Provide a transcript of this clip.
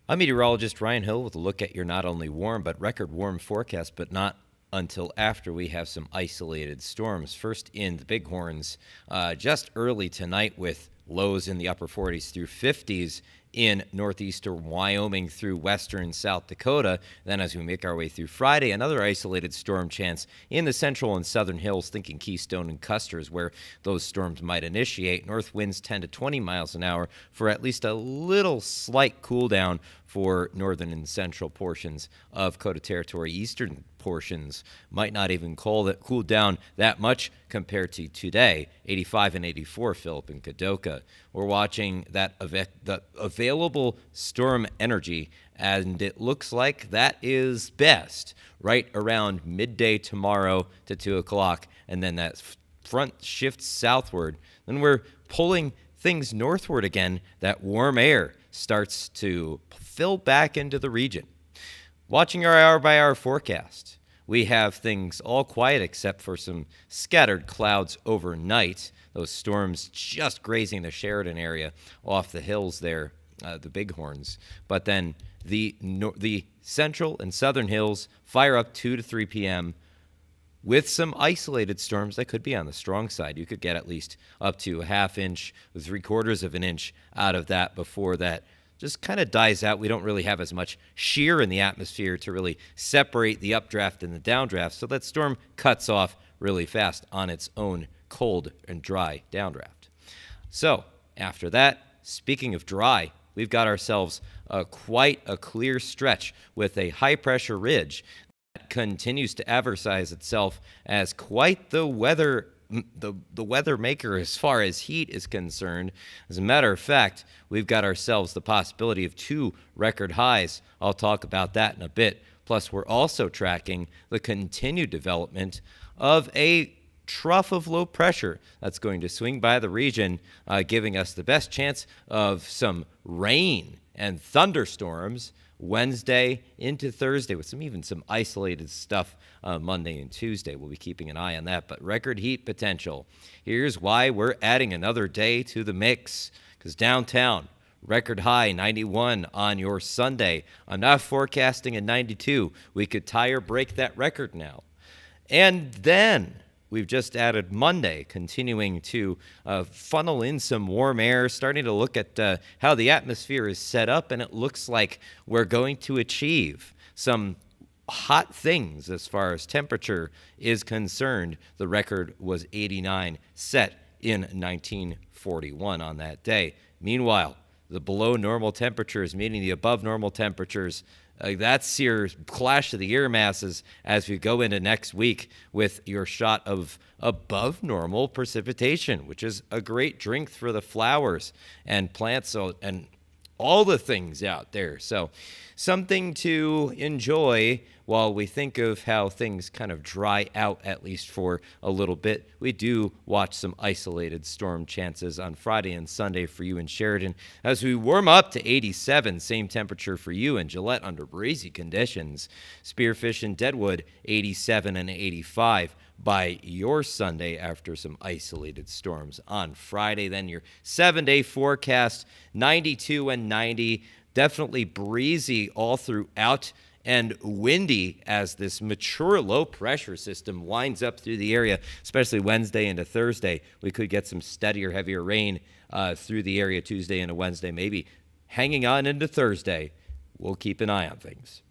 I'm meteorologist Ryan Hill with a look at your not only warm but record warm forecast, but not until after we have some isolated storms. First in the Bighorns, just early tonight with lows in the upper 40s through 50s in northeastern Wyoming through western South Dakota. Then as we make our way through Friday, another isolated storm chance in the central and southern hills, thinking Keystone and Custer is where those storms might initiate. North winds 10 to 20 miles an hour for at least a little slight cool down for northern and central portions of Dakota Territory. Eastern portions might not even cool down that much compared to today. 85 and 84, Philip and Kadoka. We're watching the available storm energy, and it looks like that is best right around midday tomorrow to 2 o'clock, and then that front shifts southward. Then we're pulling things northward again. That warm air starts to fill back into the region. Watching our hour-by-hour forecast, we have things all quiet except for some scattered clouds overnight. Those storms just grazing the Sheridan area off the hills there, the Bighorns. But then the central and southern hills fire up 2 to 3 p.m. with some isolated storms that could be on the strong side. You could get at least up to a half inch, 3/4 of an inch out of that before that just kind of dies out. We don't really have as much shear in the atmosphere to really separate the updraft and the downdraft, so that storm cuts off really fast on its own cold and dry downdraft. So after that, speaking of dry, we've got ourselves quite a clear stretch with a high-pressure ridge that continues to advertise itself as quite the weather maker as far as heat is concerned. As a matter of fact, we've got ourselves the possibility of 2 record highs. I'll talk about that in a bit. Plus, we're also tracking the continued development of a trough of low pressure that's going to swing by the region, giving us the best chance of some rain and thunderstorms Wednesday into Thursday, with even some isolated stuff Monday and Tuesday. We'll be keeping an eye on that. But record heat potential. Here's why we're adding another day to the mix. Because downtown, record high 91 on your Sunday. Enough forecasting at 92. We could tie or break that record now. And then we've just added Monday, continuing to funnel in some warm air, starting to look at how the atmosphere is set up, and it looks like we're going to achieve some hot things as far as temperature is concerned. The record was 89, set in 1941 on that day. Meanwhile, the below normal temperatures meeting the above normal temperatures. That's your clash of the air masses as we go into next week with your shot of above normal precipitation, which is a great drink for the flowers and plants and all the things out there. So something to enjoy while we think of how things kind of dry out, at least for a little bit. We do watch some isolated storm chances on Friday and Sunday for you in Sheridan as we warm up to 87, same temperature for you in Gillette under breezy conditions. Spearfish and Deadwood 87 and 85 by your Sunday after some isolated storms on Friday. Then your 7-day forecast, 92 and 90, definitely breezy all throughout and windy as this mature low pressure system winds up through the area, especially Wednesday into Thursday. We could get some steadier, heavier rain through the area Tuesday into Wednesday, maybe hanging on into Thursday. We'll keep an eye on things.